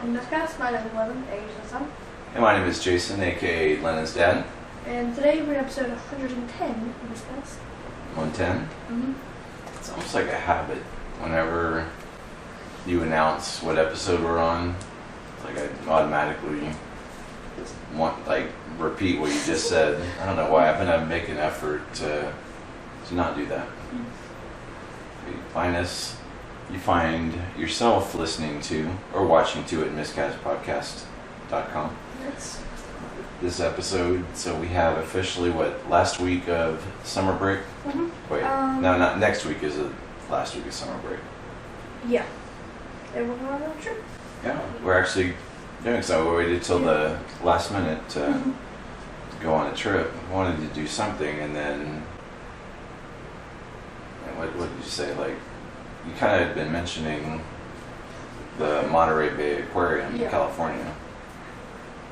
welcome to Miscast. My name is Levin, age and son. Hey, my name is Jason, aka Lennon's dad. And today we're in episode 110 of Miscast. 110? Mm-hmm. It's almost like a habit. Whenever you announce what episode we're on, it's like I automatically just want, repeat what you just said. I don't know why. I've been having to make an effort to not do that. You find yourself listening to or watching to at miscastpodcast.com. Yes. This episode, so we have officially last week of summer break? Mm-hmm. Wait, no, not next week is the last week of summer break. Yeah. And we're going on a trip. Yeah, we're actually doing so. We waited till the last minute to go on a trip. We wanted to do something, and then what did you say? You kind of had been mentioning the Monterey Bay Aquarium in California.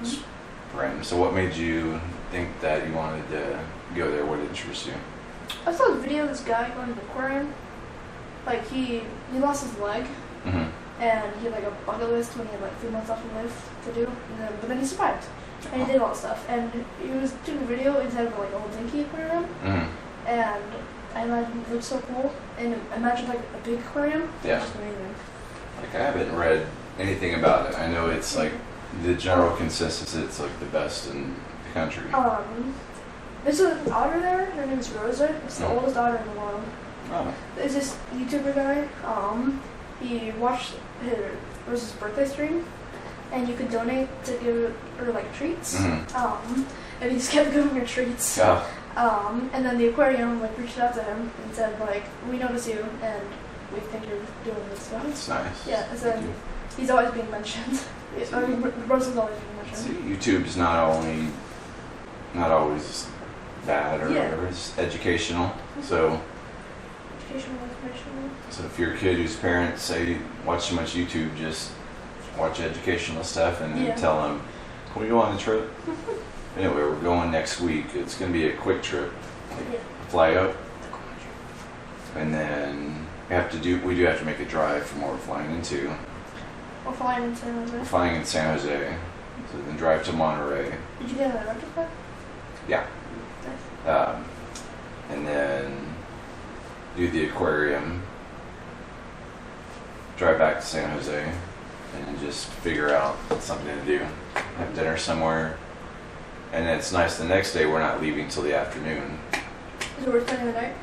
Spring. So what made you think that you wanted to go there? What interests you? I saw a video of this guy going to the aquarium. He lost his leg, and he had a bucket list when he had 3 months left to live to do, but then he survived, and he did all that stuff. And he was doing a video inside of a old dinky aquarium, and I imagine it looked so cool. And imagine a big aquarium. Yeah. It's just amazing. I haven't read anything about it. I know it's the general consensus. It's the best in the country. There's an otter there. Her name is Rosa. It's the oldest otter in the world. Oh. There's this YouTuber guy. He watched Rosa's birthday stream, and you could donate to give her treats. And he just kept giving her treats. Yeah. And then the aquarium reached out to him and said we notice you and we think you're doing this stuff. That's nice. Yeah. And so he's always being mentioned. Rosa's always being mentioned. See, YouTube's not always bad or whatever. It's educational. So. Educational, informational. So if you're a kid whose parents say watch too much YouTube, just watch educational stuff and then tell them, can we go on a trip? Anyway, we're going next week. It's going to be a quick trip. Fly up, and then we do have to make a drive from where we're flying into. We're flying in San Jose. We're flying in San Jose, so then drive to Monterey. Did you get a rental car? Yeah. Nice. And then do the aquarium, drive back to San Jose, and just figure out something to do. Have dinner somewhere. And it's nice the next day we're not leaving till the afternoon. Is it worth spending the night?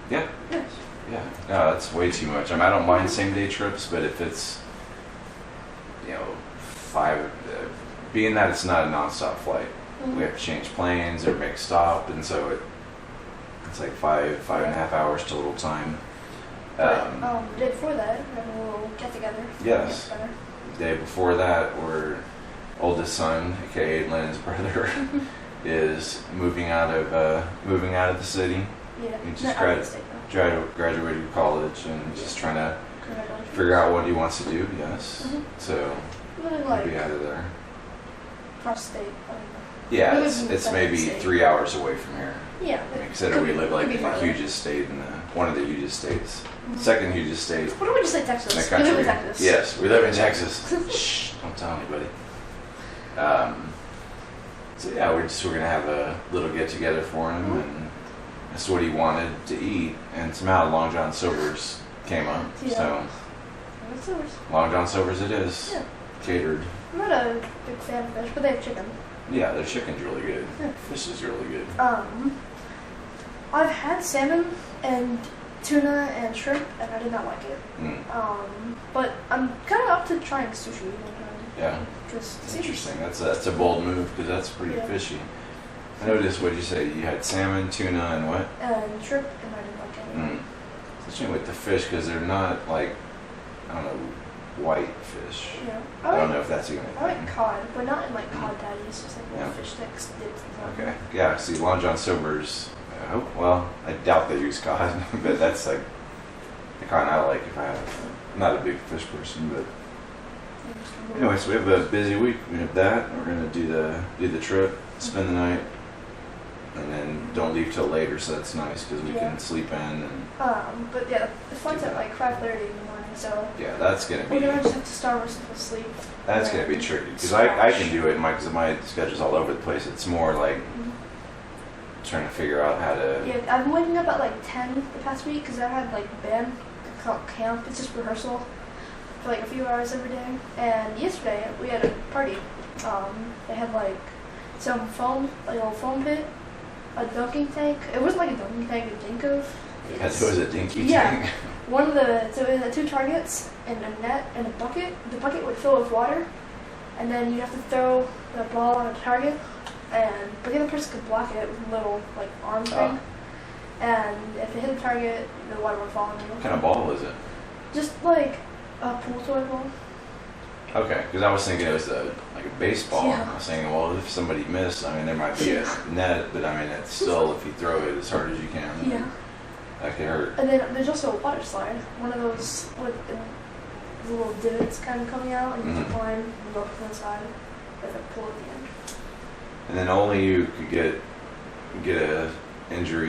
Yeah. Yes. Yeah. No, that's way too much. I don't mind same day trips, but if it's, being that it's not a nonstop flight, we have to change planes or make a stop, and so it's 5.5 hours total time. The day before that, we have a little get together. Yes. The day before that, oldest son, aka Lennon's brother, is moving out of the city. Yeah. He just graduated college and just trying to figure out what he wants to do. Yes. So he'll be out of there. Cross state. Yeah, it's maybe 3 hours away from here. Yeah. Consider we live in the hugest state one of the hugest states, second hugest state. What do we just say, Texas? In the country. We live in Texas. Yes, we live in Texas. Shh! Don't tell anybody. So yeah, we're gonna have a little get together for him, and that's what he wanted to eat. And somehow Long John Silver's came up. So Long John Silver's it is. Yeah. Catered. I'm not a big fan of fish, but they have chicken. Yeah, their chicken's really good. Yeah. Fish is really good. I've had salmon and tuna and shrimp, and I did not like it. But I'm kind of up to trying sushi one time. Yeah. It's interesting. That's a bold move because that's pretty fishy. I noticed, what did you say? You had salmon, tuna, and what? And shrimp, and I didn't like it. Especially with the fish, because they're not white fish. Yeah. I don't know if that's even a thing. I like cod, but not in cod patties, just little fish sticks dipped in something. Okay. Yeah, see, Long John Silver's, I doubt they use cod, but that's the kind I like if I'm not a big fish person, but anyway, so we have a busy week. We have that. We're going to do the trip, spend the night, and then don't leave till later, so that's nice because we can sleep in. And but yeah, the flight's at like 5:30 in the morning, so yeah, that's gonna be. We're gonna just have to starve ourselves to sleep. That's gonna be tricky because I can do it, because my schedule's all over the place. It's more like trying to figure out how to. Yeah, I've been waking up at like 10 the past week because I had like band camp. It's just rehearsal for like a few hours every day. And yesterday we had a party. They had like some foam, like a little foam pit, a dunking tank. It wasn't like a dunking tank to think of. It was a dinky tank. One of so it had 2 targets and a net and a bucket. The bucket would fill with water, and then you have to throw the ball on a target, but the other person could block it with a little like arm thing. And if it hit the target, the water would fall on you. What kind of ball was it? Just like a pool toy ball. Okay, because I was thinking it was like a baseball. Yeah. I was saying, well, if somebody missed, I mean, there might be a net, but I mean, it's still, if you throw it as hard as you can, that could hurt. And then there's also a water slide, one of those with the little divots kind of coming out, and you can climb and go up to the side with a pool at the end. And then only you could get a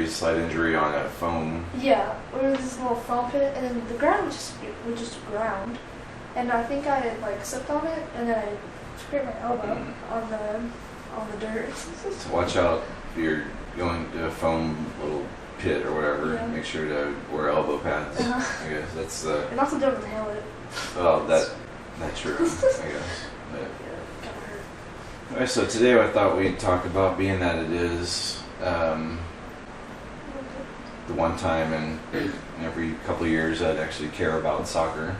slight injury on a foam. Yeah, there was this little foam pit, and then the ground was just ground. And I think I had like slipped on it, and then I scraped my elbow on the dirt. So watch out if you're going to a foam little pit or whatever. Yeah. Make sure to wear elbow pads. I guess that's and also don't inhale it. Well, that's true. I guess. But. Alright, so today I thought we'd talk about, being that it is the one time in every couple of years I'd actually care about soccer.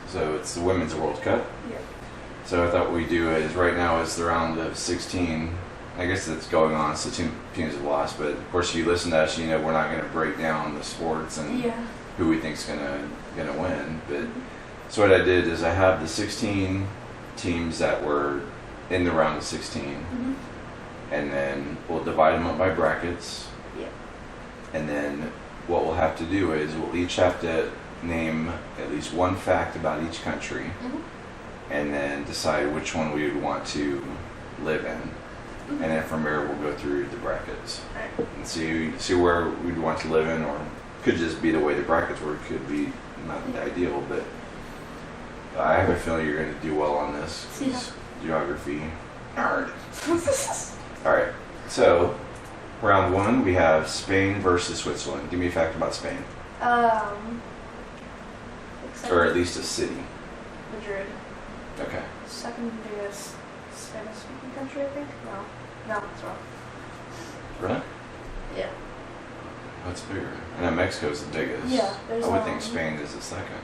So it's the Women's World Cup. Yeah. So I thought we'd do is, right now is the round of 16. I guess it's going on, so 2 teams have lost. But of course, if you listen to us, you know we're not going to break down the sports and who we think's gonna win. But so what I did is I have the 16 teams that were in the round of 16, and then we'll divide them up by brackets. Yeah. And then what we'll have to do is we'll each have to name at least one fact about each country, and then decide which one we would want to live in. And then from there we'll go through the brackets and see where we'd want to live in, or could just be the way the brackets were. It could be not the ideal, but I have a feeling you're going to do well on this. Geography. Hard. Alright, so round 1 we have Spain versus Switzerland. Give me a fact about Spain. Or at least a city. Madrid. Okay. Second biggest Spanish-speaking country, I think. No, that's wrong. Really? Yeah. What's bigger? I know Mexico's the biggest. Yeah, I would think Spain is the second.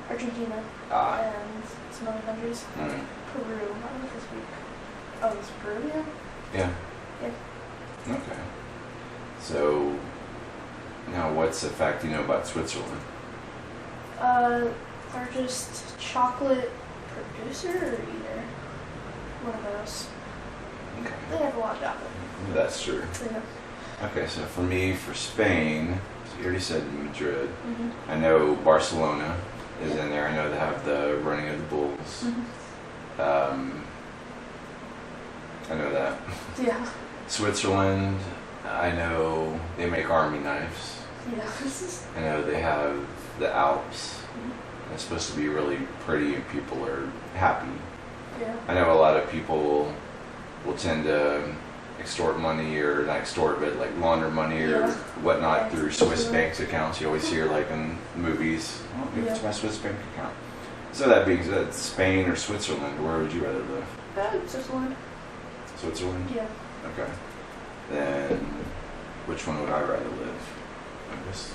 Argentina. And some other countries. Peru. Not with this week. Oh, it's Peru, Yeah. Yeah. Okay. So, now what's the fact you know about Switzerland? Largest chocolate producer or eater. One of those. Okay. They have a lot of chocolate. That's true. Yeah. Okay, so for me, for Spain, so you already said Madrid. I know Barcelona is in there. I know they have the running of the bulls. I know that. Yeah. Switzerland, I know they make army knives. Yeah. I know they have the Alps. It's supposed to be really pretty and people are happy. Yeah. I know a lot of people will tend to extort money, or not extort, but like launder money or whatnot through Swiss bank accounts. You always hear like in movies, oh, give it to my Swiss bank account. So that being said, Spain or Switzerland, where would you rather live? Switzerland. Switzerland? Yeah. Okay. Then which one would I rather live? I guess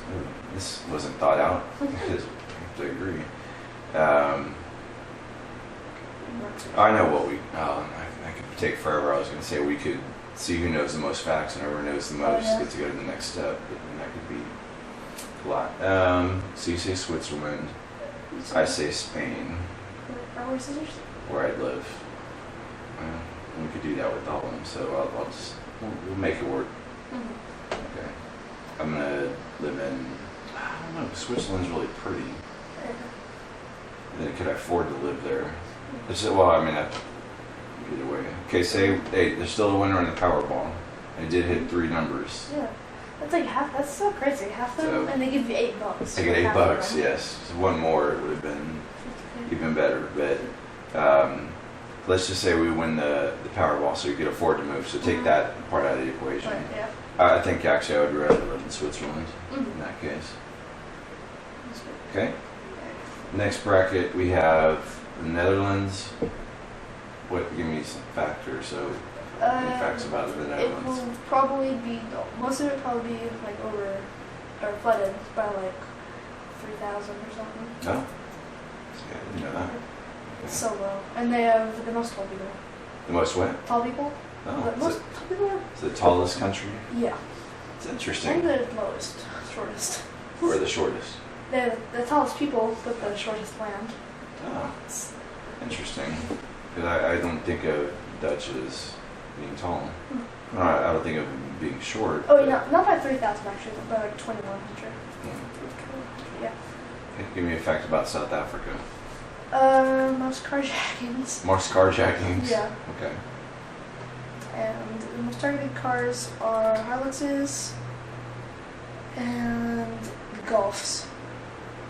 this wasn't thought out. I have to agree. I know what I could take forever. I was going to say we could see who knows the most facts, and whoever knows the most gets to go to the next step. But then that could be a lot. So you say Switzerland. I say Spain. Where I'd live. We could do that with all of them. So I'll just we'll make it work. Okay. I'm gonna live in. I don't know. Switzerland's really pretty. And then could I afford to live there? Well, I mean, either way. Okay, say, hey, there's still a winner in the Powerball. It did hit 3 numbers. Yeah. That's like half. That's so crazy. Half them, So, and they give you $8. I get $8. Yes. So one more, it would have been even better. But let's just say we win the Powerball, so you could afford to move. So take that part out of the equation. Right, yeah. I think actually I would rather live in Switzerland in that case. Okay. Next bracket we have the Netherlands. Give me some factors. So any facts about the Netherlands? It will probably be most of it probably be like over or flooded by like 3,000 or something. No. Yeah, I didn't know that. Okay. It's so low, and they have the most tall people. The most what? Tall people. Oh, The most tall people. it's the tallest country. Yeah. It's interesting. And the lowest, shortest. Or the shortest. They're the tallest people, but the shortest land. Oh, interesting. Because I don't think of Dutch as being tall. I don't think of being short. Oh, yeah, not by 3,000 actually, but by like 2,100. Yeah. Okay, give me a fact about South Africa. Most carjackings. Most carjackings? Yeah. Okay. And the most targeted cars are Hiluxes and Golfs.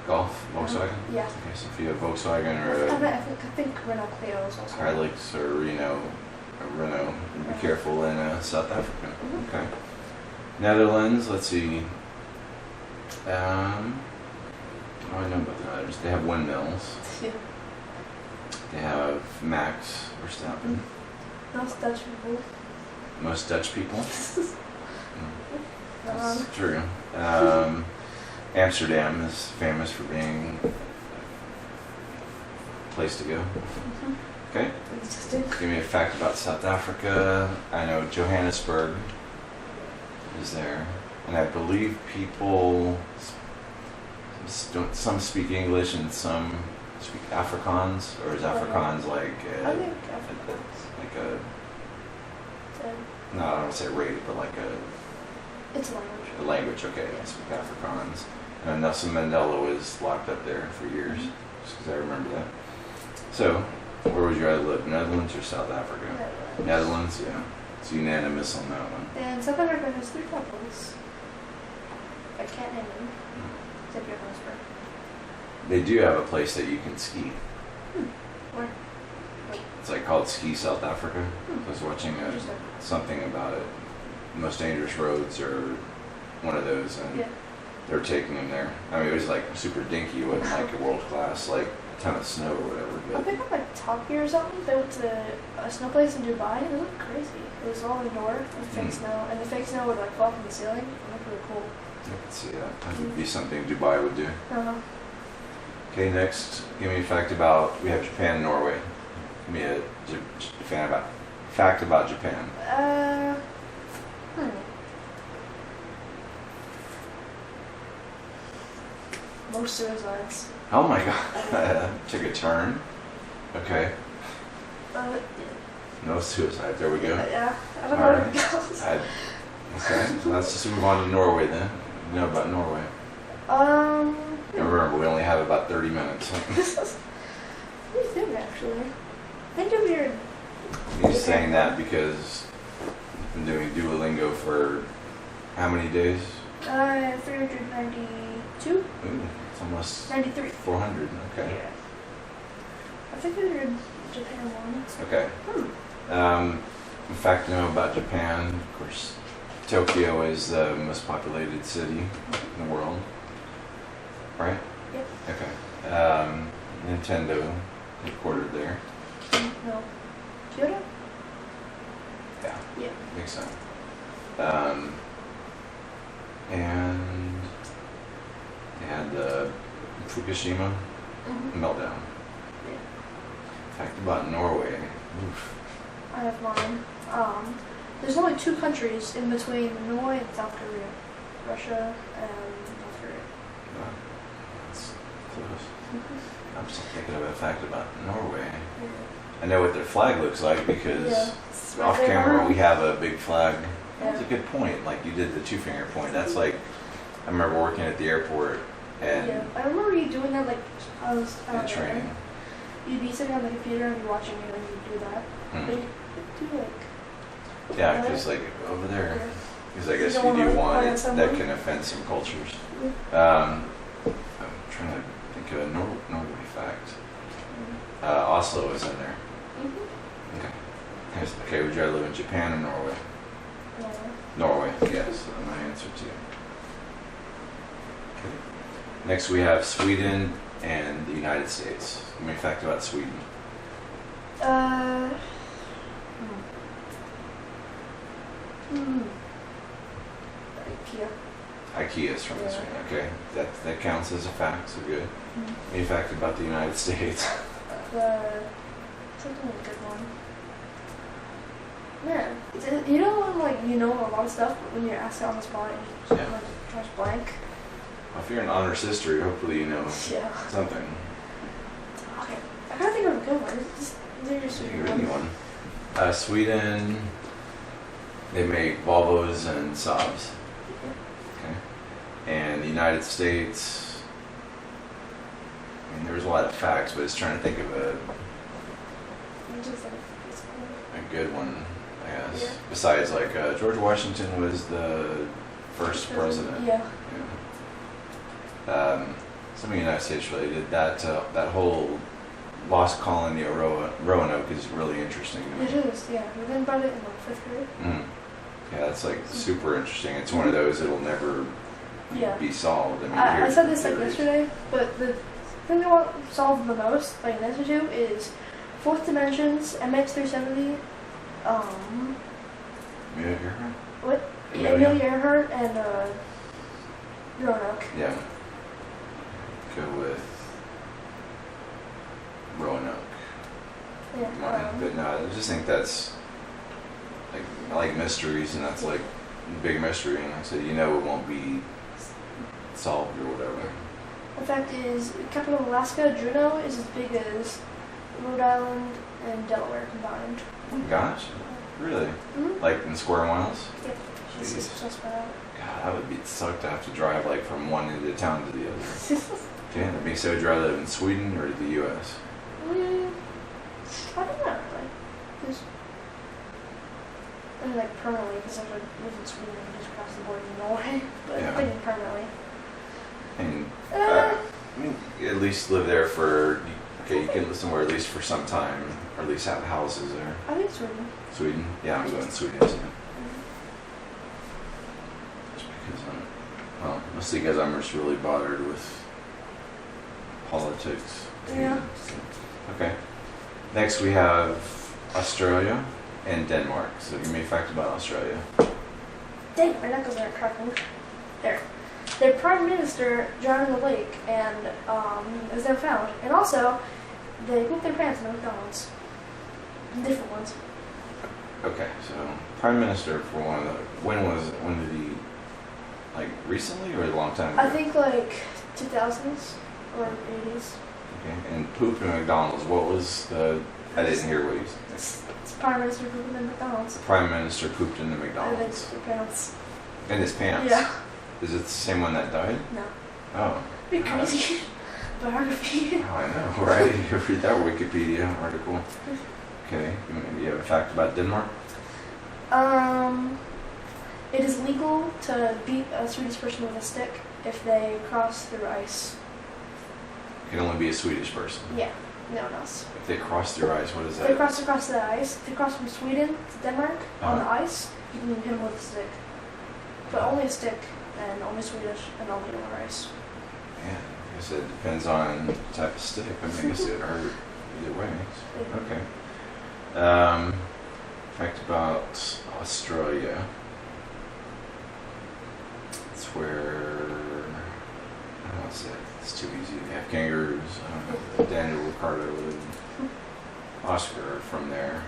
Golf? Volkswagen? Yeah. Okay, so if you have Volkswagen or I think Renault Clio is also. Hilux or Renault, be careful in South Africa. Okay. Netherlands, let's see. I know about the Netherlands. They have windmills. Yeah. They have Max Verstappen. Most Dutch people. Most Dutch people. That's true. Amsterdam is famous for being a place to go. Okay. Give me a fact about South Africa. I know Johannesburg is there, and I believe people some speak English and some speak Afrikaans, or is Afrikaans like I think Afrikaans. like a no, I don't want to say rated, but like it's a language. a language. Okay, I speak Afrikaans. And Nelson Mandela was locked up there for years, just because I remember that. So, where would you rather live, Netherlands or South Africa? Netherlands, yeah. It's unanimous on that one. And South Africa has 3 capitals. I can't name them. Except Johannesburg. They do have a place that you can ski. Where? It's like called Ski South Africa. I was watching Interesting. something about it. Most dangerous roads or one of those, and they were taking them there. I mean, it was like super dinky. It wasn't like a world class, like a ton of snow or whatever. I think on like Top Gear or something, they went to a snow place in Dubai, and it looked crazy. It was all indoor with fake snow, and the fake snow would like fall from the ceiling. It looked really cool. I could see that. That would be something Dubai would do. Okay, next, give me a fact about, we have Japan and Norway. Give me a fact about Japan. Most suicides. Oh my god, took a turn. Okay, no suicide, there we go. Yeah, I don't know where it goes. Okay, let's just move on to Norway then. You know about Norway? Remember, we only have about 30 minutes. What do you think, actually? Think of your... You're saying that because I've been doing Duolingo for how many days? 392? Ooh, it's almost 93. 400, okay. Yeah. I think I did Japan once. Okay. In fact, you know about Japan, of course, Tokyo is the most populated city in the world, right? Yep. Okay. Nintendo, headquartered there. No. Kyoto? Yeah. Yeah. I think so. And they had the Fukushima meltdown. Yeah. Fact about Norway. Oof. I have mine. There's only 2 countries in between Norway and South Korea. Russia and North Korea. Wow. That's close. I'm still thinking of a fact about Norway. I know what their flag looks like because off camera we have a big flag. That's a good point. Like you did the 2-finger point. That's like, I remember working at the airport and I remember you doing that like I was training. You'd be sitting on the computer and be watching it and you'd do that. But you could do like Yeah, because like over there, Yeah. because I guess You if don't you do wanna one, point at that someone? can offend some cultures. Yeah. I'm trying to think of a Norway fact. Oslo is in there. Mm-hmm. Okay. Okay, would you rather live in Japan or Norway? No. Norway, yes, that's my answer too. Okay. Next we have Sweden and the United States. Give me a fact about Sweden. Uh. IKEA. IKEA is from Yeah. Sweden. Okay, that counts as a fact, so good. Mm-hmm. Give me a fact about the United States. Something a good one. Man, you know when like you know a lot of stuff, but when you're asked it on the spot, and you just Yeah. like trash blank. Well, if you're in honors history, hopefully you know Yeah. something. Okay. I gotta think of a good one. They're just You really one. Sweden, they make Volvos and Saabs. Okay. And the United States, I mean, there's a lot of facts, but it's trying to think of a good one, I guess. Yeah. Besides, like, George Washington was the first president. Yeah. Some of the United States related. That whole lost colony of Roanoke is really interesting to me. It is, yeah. We learned about it in like 5th grade. Mm. Yeah, that's like super interesting. It's one of those that'll never Yeah. be solved. I mean, I said this like theories. yesterday, but the thing I want to solve the most, like an answer to, is fourth dimensions, MX370, Amelia Earhart? what? Amelia? Amelia Earhart and Roanoke. Yeah. Go with Roanoke. Yeah. Mine. But no, I just think that's like I like mysteries, and that's like a big mystery. And I said, you know, it won't be solved or whatever. The fact is, capital of Alaska, Juneau, is as big as Rhode Island and Delaware combined. Oh gosh, really? Mm-hmm. Like in square miles? Yeah. It's Jeez. just so spread out. God, that would be suck to have to drive like from one end of town to the other. Okay, that'd be so. Would you rather live in Sweden or the U.S.? I don't know, like, just, I mean, like, permanently, because I would live in Sweden and just cross the border to Norway, but Yeah. I think permanently. And Uh, I mean, at least live there for. Okay, you can live somewhere at least for some time, or at least have houses there. I think Sweden. Sweden? Yeah, I'm going Sweden too. Just because well, mostly because I'm just really bothered with politics. Yeah. Okay. Next we have Australia and Denmark. So give me a fact about Australia. Dang, my knuckles aren't cracking. There. Their prime minister drowned in the lake and is never found. And also, they pooped their pants in the McDonald's. Different ones. Okay, so prime minister for one of the when did he like recently or a long time ago? I think like 2000s or 80s. Okay, and pooped in McDonald's. What was the? I didn't hear what he said. It's prime minister pooping in McDonald's. The prime minister pooped in the I think McDonald's. their pants. In his pants. Yeah. Is it the same one that died? No. Oh. Be crazy. Biography. Oh, I know, right? You read that Wikipedia article. Okay, you have a fact about Denmark? It is legal to beat a Swedish person with a stick if they cross through ice. It can only be a Swedish person. Yeah, no one else. If they cross their eyes, what is If that? they cross across the ice, if they cross from Sweden to Denmark on the Uh-huh. ice, you can hit them with a stick. But only a stick, and only Swedish, and only over ice. Yeah, I guess it depends on the type of stick. I mean, I guess it would hurt either way. Okay. Fact about Australia. It's where I don't want to say it. It's too easy. They have kangaroos. I don't know. Daniel Ricciardo and Oscar are from there.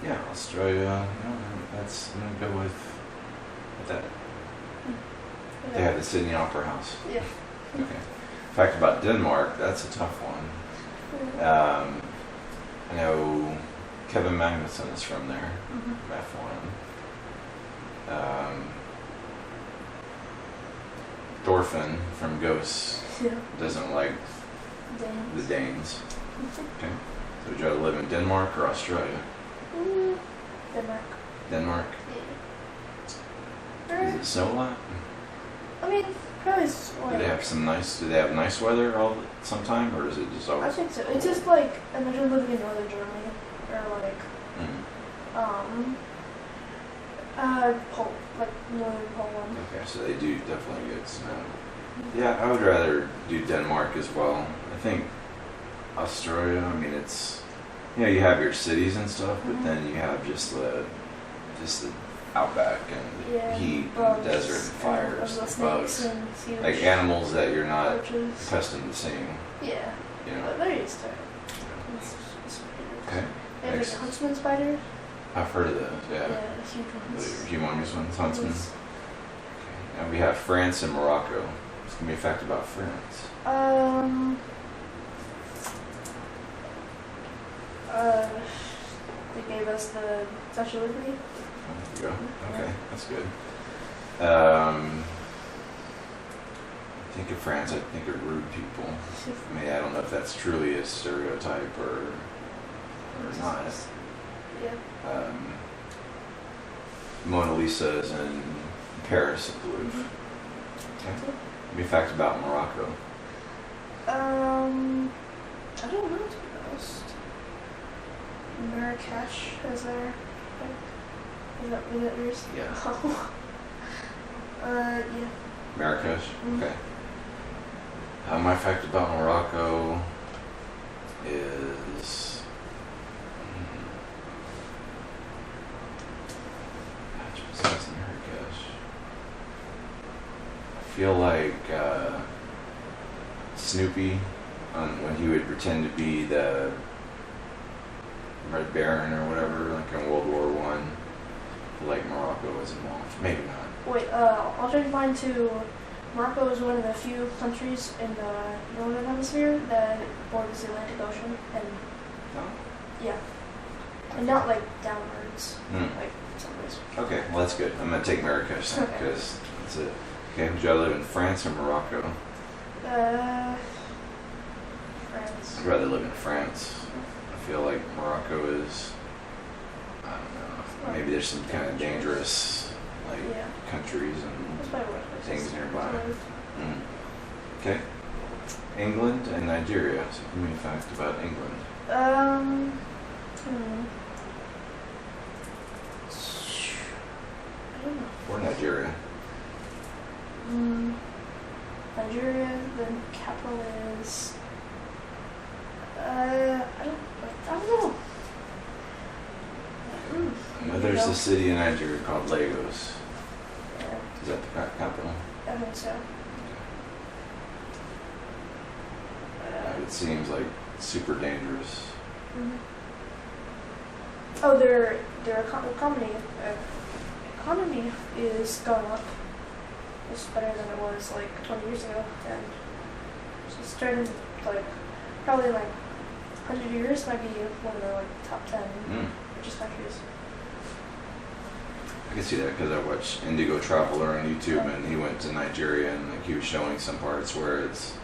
Yeah, Australia. No, that's I'm gonna go with that. They have the Sydney Opera House. Yeah. Okay. Fact about Denmark, that's a tough one. I know Kevin Magnuson is from there, F1. Thorfinn from Ghosts Yeah. doesn't like The Danes. Okay. So would you rather live in Denmark or Australia? Denmark. Denmark? Yeah. Does it snow a lot? I mean, probably. Do they have nice weather sometime, or is it just always? I think so. It's just like, imagine living in northern Germany, or like, like northern Poland. Okay, so they do definitely get snow. Yeah, I would rather do Denmark as well. I think Australia, I mean, it's, you have your cities and stuff, but then you have just the outback and heat and the desert and fires and bugs. And like animals that you're not accustomed to seeing. Yeah. But they're used to it. It's okay. They have like huntsman spiders. I've heard of those, yeah. Yeah, huge ones. The humongous ones, huntsmen. Okay. Now we have France and Morocco. It's going to be a fact about France. They gave us the Statue of Liberty. There you go. Okay, that's good. I think of France, I think of rude people. I mean, I don't know if that's truly a stereotype or not. Yeah. Mona Lisa is in Paris, I believe. Okay. Give me a fact about Morocco. I don't know, to be honest. Marrakesh is there. Is that yours? Yeah. Yeah. Marrakesh? Okay. My fact about Morocco is... Besides Marrakesh, I feel like Snoopy, when he would pretend to be the Red Baron or whatever, like in World War I, like Morocco was involved. Maybe not. Wait, I'll try to find two. Morocco is one of the few countries in the northern hemisphere that borders the Atlantic Ocean, and yeah, and not like downwards, like sideways. Okay, well that's good. I'm gonna take Marrakesh then, because that's it. Okay, would you rather live in France or Morocco? France. I'd rather live in France. I feel like Morocco is, I don't know, maybe there's some kind of dangerous countries and things nearby. Okay. England and Nigeria. So give me a fact about England. I don't know. Or Nigeria. Nigeria, the capital is... I don't know. I know there's a city in Nigeria called Lagos. Yeah. Is that the capital? I think so. It seems like super dangerous. Oh, their economy is going up. It's better than it was like 20 years ago, and it's starting like probably like 100 years might be one of the like top 10 richest countries. I can see that because I watched Indigo Traveler on YouTube, and he went to Nigeria, and like he was showing some parts where it's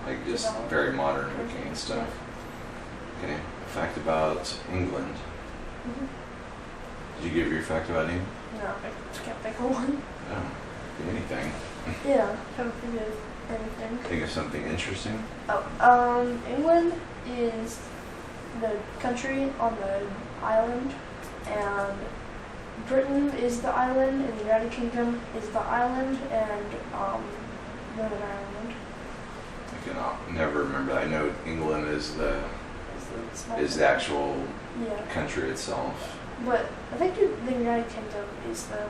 like just very modern looking and stuff. Okay, a fact about England. Did you give your fact about England? No, I just can't think of one. Oh, anything. Yeah, haven't figured anything. Think of something interesting. Oh, England is the country on the island, and Britain is the island, and the United Kingdom is the island, and Northern Ireland. I can never remember that. I know England is the actual country itself. But I think the United Kingdom is the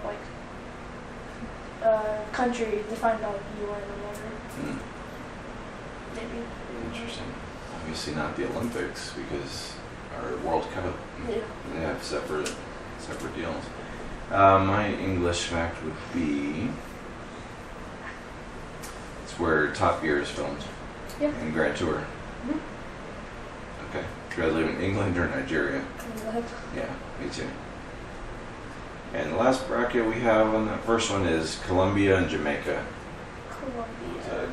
country defined by UN or whatever. Maybe. Interesting. Obviously not the Olympics because our World Cup. They have separate deals. My English fact would be it's where Top Gear is filmed. Yeah. In Grand Tour. Okay. Would you rather live in England or Nigeria? England. Yeah, me too. And the last bracket we have on the first one is Colombia and Jamaica. Colombia. So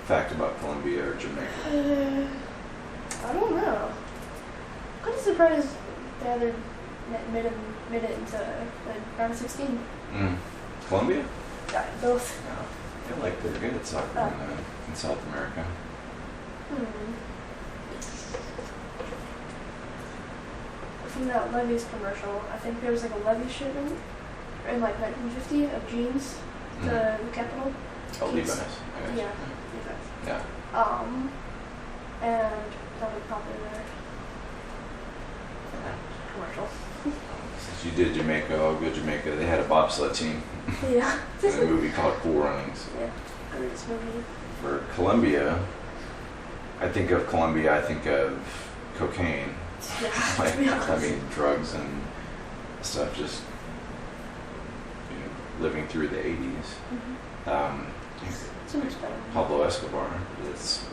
fact about Colombia or Jamaica? I don't know. I'm kind of surprised they either made it into like round of 16. Colombia? Yeah, both. No. I feel like they're good at soccer in South America. From that Levi's commercial, I think there was like a Levy shipment in like 1950 of jeans to the capital. Oh, Levi's. Yeah, Levi's. Yeah. And that was popular there. Commercial. Since you did Jamaica, I'll go Jamaica. They had a bobsled team. Yeah. In a movie called Cool Runnings. Yeah, greatest movie. For Colombia, I think of cocaine. Yeah, Like, to be honest. I mean, drugs and stuff, just living through the 80s. So much better. Pablo Escobar. It's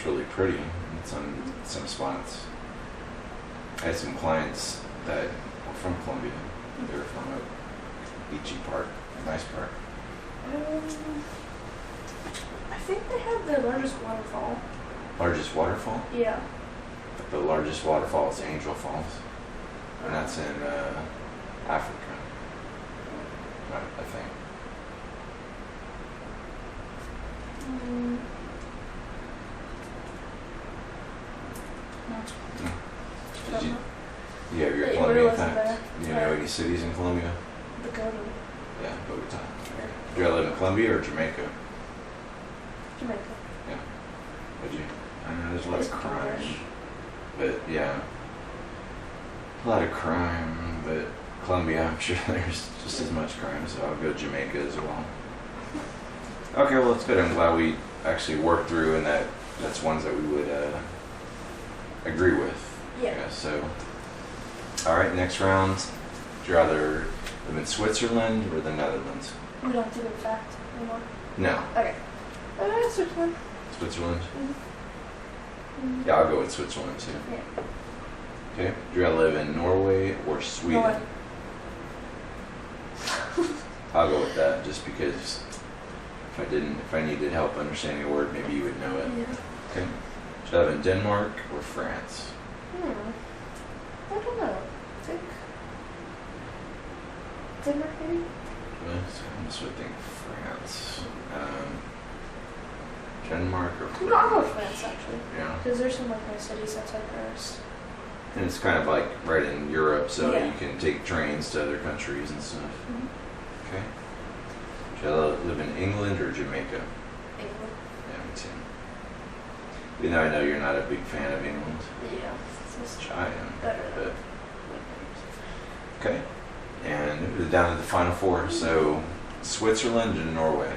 really pretty in some spots. I had some clients that were from Colombia. They were from a beachy part, a nice part. I think they have the largest waterfall. Largest waterfall? Yeah. The largest waterfall is Angel Falls, and that's in Africa, I think. Did you have your Colombian fact? Do you know any cities in Colombia? Bogota. Yeah, Bogota. Do I live in Colombia or Jamaica? Jamaica. Yeah. Would you? I know there's a lot of crime, but yeah, a lot of crime. But Colombia, I'm sure there's just as much crime, so I'll go Jamaica as well. Okay, well that's good. I'm glad we actually worked through, and that's ones that we would agree with. Yeah. So, all right, next round. Would you rather live in Switzerland or the Netherlands? We don't have to go fact anymore. No. Okay. Switzerland. Switzerland? Mm-hmm. Yeah, I'll go with Switzerland too. Yeah. Okay. Would you rather live in Norway or Sweden? Norway. I'll go with that just because if I needed help understanding a word, maybe you would know it. Yeah. Okay. Should I live in Denmark or France? I don't know. I think Denmark maybe? I just would think France. Denmark or France? No, I'll go with France actually. Yeah. Because there's some like nice cities outside Paris. And it's kind of like right in Europe, so Yeah. you can take trains to other countries and stuff. Okay. Should I live in England or Jamaica? England. Yeah, me too. Even though I know you're not a big fan of England. Yeah. It's just I am. better than But, okay. And we're down to the final four. So Switzerland and Norway.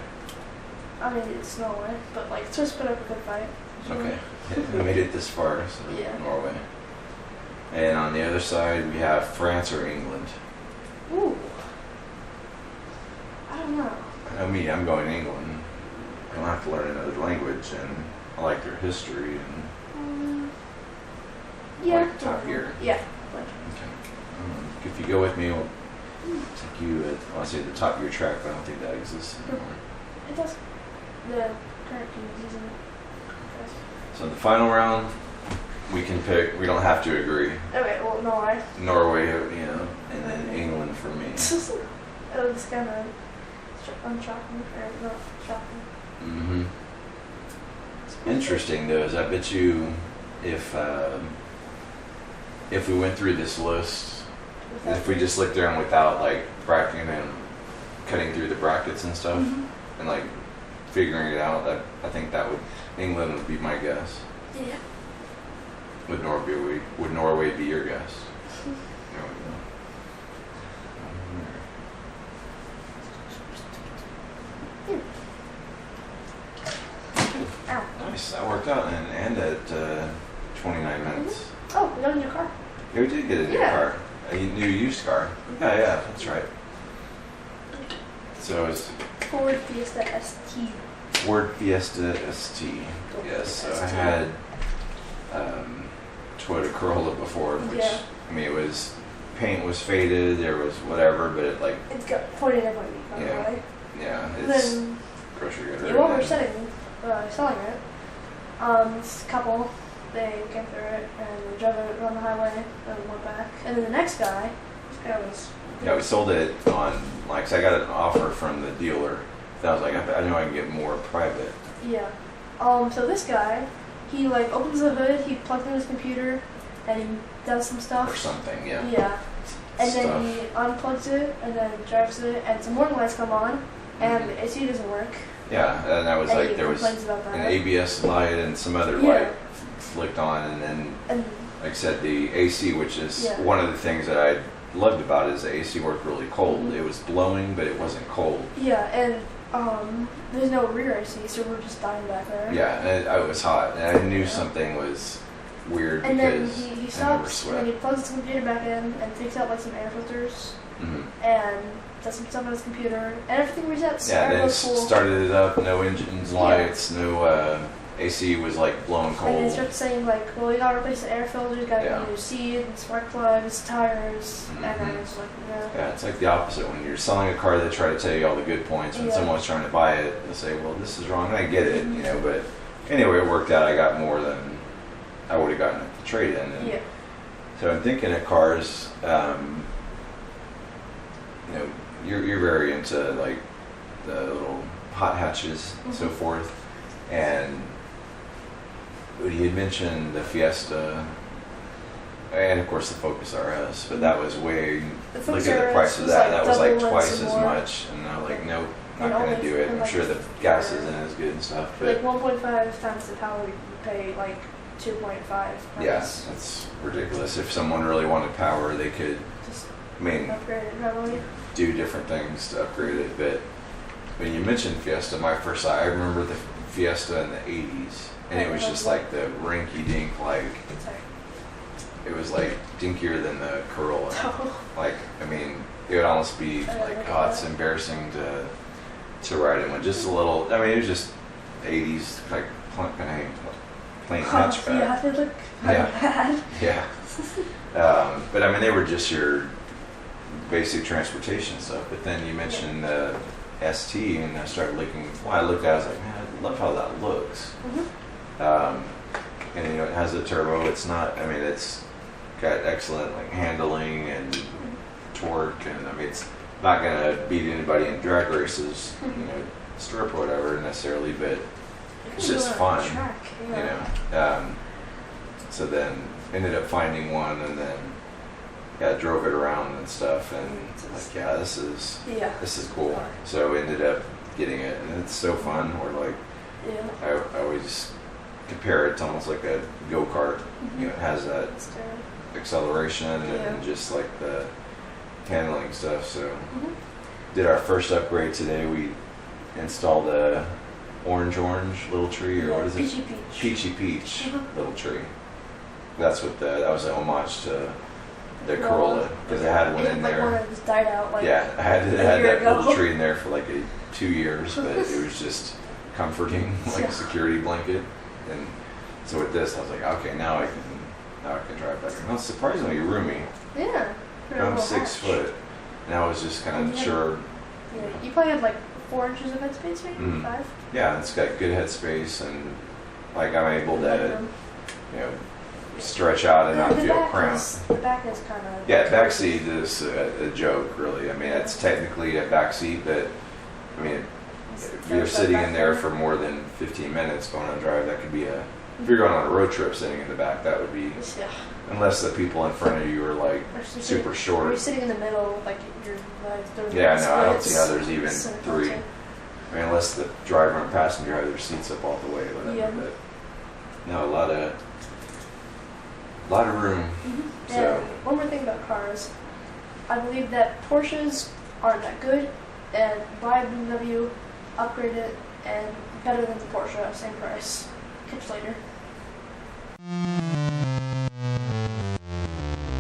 I mean, it's Norway, but like Swiss put up a good fight. Okay. We made it this far, so Yeah. Norway. And on the other side, we have France or England. Ooh. I don't know. I know me, I'm going to England. I don't have to learn another language, and I like their history. And Yeah. like Top Gear. Yeah. Like, okay. If you go with me, we'll take you at, I'll say the Top Gear track, but I don't think that exists anymore. it does. The current team is using it. So the final round, we can pick, we don't have to agree. Okay, well, Norway. Norway, and then England for me. It was kind of unshocking, or not shocking. Mm-hmm. Interesting though, is I bet you if we went through this list, if we just looked there without like bracketing and cutting through the brackets and stuff, and like figuring it out, I think England would be my guess. Yeah. Would Norway be your guess? There we go. Ow. Nice, that worked out, and at 29 minutes. Oh, we got a new car. Yeah, we did get a new car, a new used car. Yeah, that's right. So it's Ford Fiesta ST. Ford Fiesta ST. Yes, so I had Toyota Corolla before, which I mean, paint was faded, there was whatever, but it like it's got pointed at my yeah, way. yeah, Then grocery getter. Yeah, while we're selling it, this couple, they came through it and we drove it on the highway and went back. And then the next guy, was... Yeah, we sold it on, like, so I got an offer from the dealer. So I was like, I know I can get more private. Yeah. So this guy, he like opens the hood, he plugs in his computer, and he does some stuff. Or something, yeah. Yeah. And Stuff. then he unplugs it, and then drives it, and some warning lights come on, and the AC doesn't work. Yeah, and that was And like, he there was complains about that. an ABS light and some other light flicked on, and then, like I said, the AC, which is one of the things that I loved about it, is the AC worked really cold. Mm-hmm. It was blowing, but it wasn't cold. Yeah, and there's no rear AC, so we're just dying back there. Yeah, and it was hot, and I knew something was weird and because then he I stops, never and then he sweat. plugs his computer back in and takes out like some air filters and does some stuff on his computer, and everything resets. Yeah, then Everything's cool. started it up, no engines, lights, no AC was like blowing cold. And they start saying like, well, you gotta replace the air filters, gotta get new seats, spark plugs, tires, and then it's like, Yeah, it's like the opposite. When you're selling a car, they try to tell you all the good points. When someone's trying to buy it, they say, well, this is wrong, and I get it, you know, but anyway, it worked out. I got more than I would have gotten at the trade-in. And so I'm thinking of cars, you know, you're very into like the little hot hatches and so forth, and you had mentioned the Fiesta, and of course the Focus RS, but that was way, look at the price of that, that was like twice as much, and I was like, nope, not going to do it. I'm sure the gas isn't as good and stuff, but like 1.5 times the power, you pay like 2.5. yeah, that's ridiculous. If someone really wanted power, they could, just upgrade it probably. Do different things to upgrade it. But when you mentioned Fiesta, I remember the Fiesta in the 80s, and it was just like the rinky-dink, like, it was like dinkier than the Corolla. Like, I mean, it would almost be like, oh, it's embarrassing to ride in one. Just a little, I mean, it was just 80s, like, plain hatchback. Yeah, they look bad. Yeah. But I mean, they were just your basic transportation stuff. But then you mentioned the ST, and I started looking. Well, I looked at it, I was like, man, I love how that looks. And you know, it has a turbo. It's not. I mean, it's got excellent like handling and torque, and I mean, it's not gonna beat anybody in drag races, you know, strip or whatever necessarily, but it's just fun, you know. So then ended up finding one, and then drove it around and stuff, and like, yeah, this is cool. So ended up getting it, and it's so fun. Or like, I always compare it to almost like a go-kart. You know, it has that acceleration and just like the handling stuff. So did our first upgrade today. We installed a orange little tree, or what is it? Peachy peach little tree. That's what that was an homage to the Corolla, because I had one in there. One that just died out. Like, yeah, I had that little tree in there for like 2 years, but it was just comforting, like a security blanket. And so with this, I was like, okay, now I can drive better. And it's surprisingly roomy. Yeah. I'm 6 foot, and I was just kind of sure. Yeah, you probably had like 4 inches of headspace, maybe 5. Yeah, it's got good headspace, and like I'm able to, you know, stretch out and not feel cramped. The back is kind of... Yeah, back seat is a joke, really. I mean, it's technically a back seat, but I mean, if you're sitting in there for more than 15 minutes going on a drive, that could be if you're going on a road trip sitting in the back, that would be, unless the people in front of you are like super short. You're sitting in the middle, like your legs. Yeah, no, I don't see how there's even 3. I mean, unless the driver and passenger have their seats up all the way, whatever. But no, a lot of room. So and one more thing about cars, I believe that Porsches aren't that good, and buy a BMW, upgrade it, and better than the Porsche, same price. Catch you later.